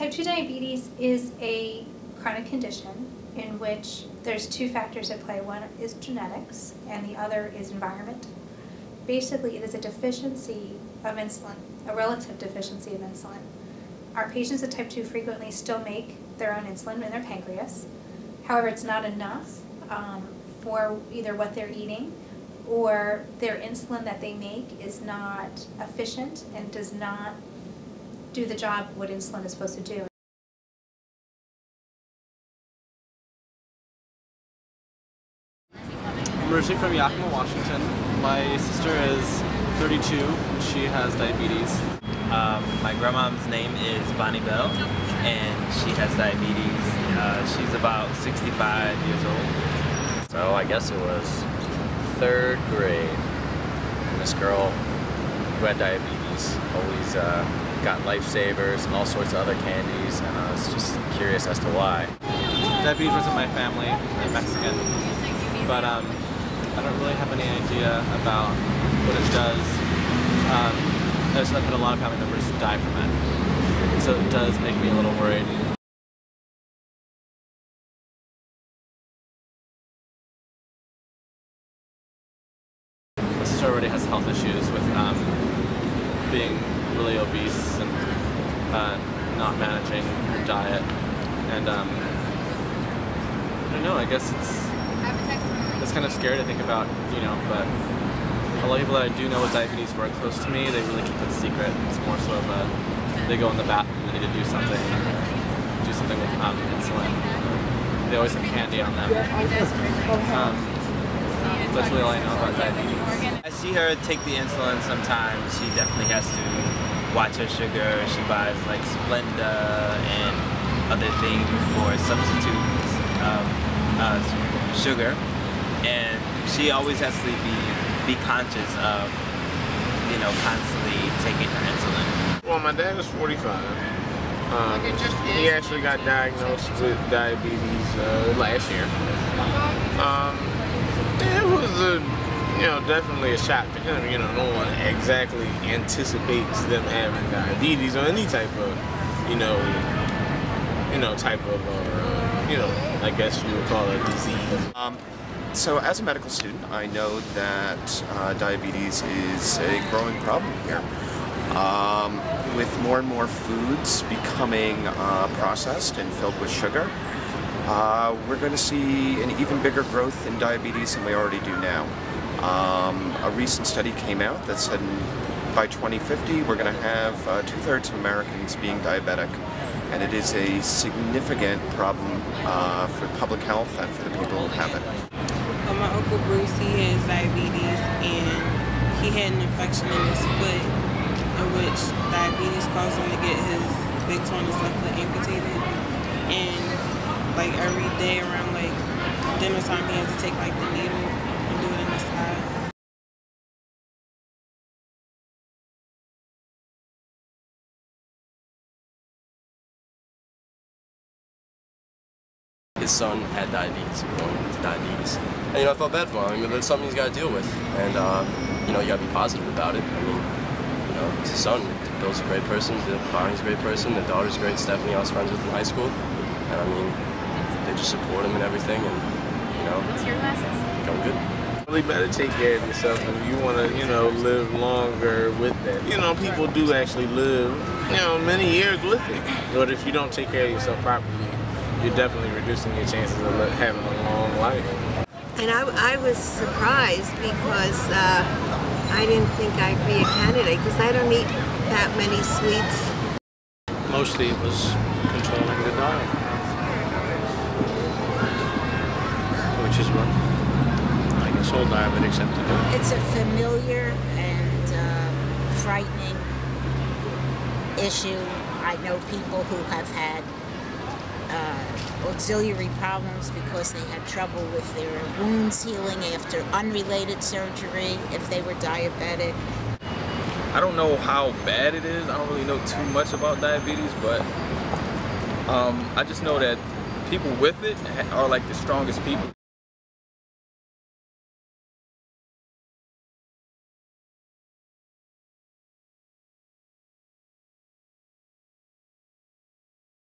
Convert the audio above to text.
Type 2 diabetes is a chronic condition in which there's two factors at play. One is genetics and the other is environment. Basically, it is a deficiency of insulin, a relative deficiency of insulin. Our patients with type 2 frequently still make their own insulin in their pancreas. However, it's not enough for either what they're eating or their insulin that they make is not efficient and does not do the job what insulin is supposed to do. I'm originally from Yakima, Washington. My sister is 32 and she has diabetes. My grandma's name is Bonnie Bell and she has diabetes. She's about 65 years old. So I guess it was 3rd grade. And this girl who had diabetes always got lifesavers and all sorts of other candies, and I was just curious as to why. Diabetes runs in my family. I'm Mexican, but I don't really have any idea about what it does. I've had a lot of family members die from it, so it does make me a little worried. My sister already has health issues with being really obese and not managing her diet, and I don't know, I guess it's kind of scary to think about, you know, but a lot of people that I do know with diabetes who are close to me, they really keep it secret. It's more so of they go in the bathroom and they need to do something with insulin. They always have candy on them. That's really all I know about diabetes. I see her take the insulin sometimes. She definitely has to watch her sugar. She buys like Splenda and other things for substitutes sugar, and she always has to be conscious of, you know, constantly taking her insulin. Well, my dad was 45. He actually got diagnosed with diabetes last year. It was definitely a shock to him. You know, no one exactly anticipates them having diabetes or any type of, I guess you would call it a disease. So as a medical student, I know that diabetes is a growing problem here. With more and more foods becoming processed and filled with sugar, we're going to see an even bigger growth in diabetes than we already do now. A recent study came out that said by 2050 we're going to have 2/3 of Americans being diabetic, and it is a significant problem for public health and for the people who have it. My Uncle Bruce, he has diabetes, and he had an infection in his foot in which diabetes caused him to get his big toe on his left foot amputated. And like every day around like dinner time, he has to take like the needle and do it in the side. His son had diabetes, born with diabetes. And, you know, I felt bad for him. I mean, that's something he's got to deal with. And, you know, you got to be positive about it. I mean, you know, it's his son. Bill's a great person. Bonnie's a great person. The daughter's great. Stephanie, I was friends with in high school. And, I mean, they just support him and everything. And, you know, going good. Really better take care of yourself if you want to, live longer with that. You know, people do actually live, many years with it. But if you don't take care of yourself properly, you're definitely reducing your chances of having a long life. And I was surprised because I didn't think I'd be a candidate because I don't eat that many sweets. Mostly it was controlling the diet, which is what I guess all diabetics have to do. It's a familiar and frightening issue. I know people who have had auxiliary problems because they had trouble with their wounds healing after unrelated surgery if they were diabetic. I don't know how bad it is. I don't really know too much about diabetes, but I just know that people with it are like the strongest people.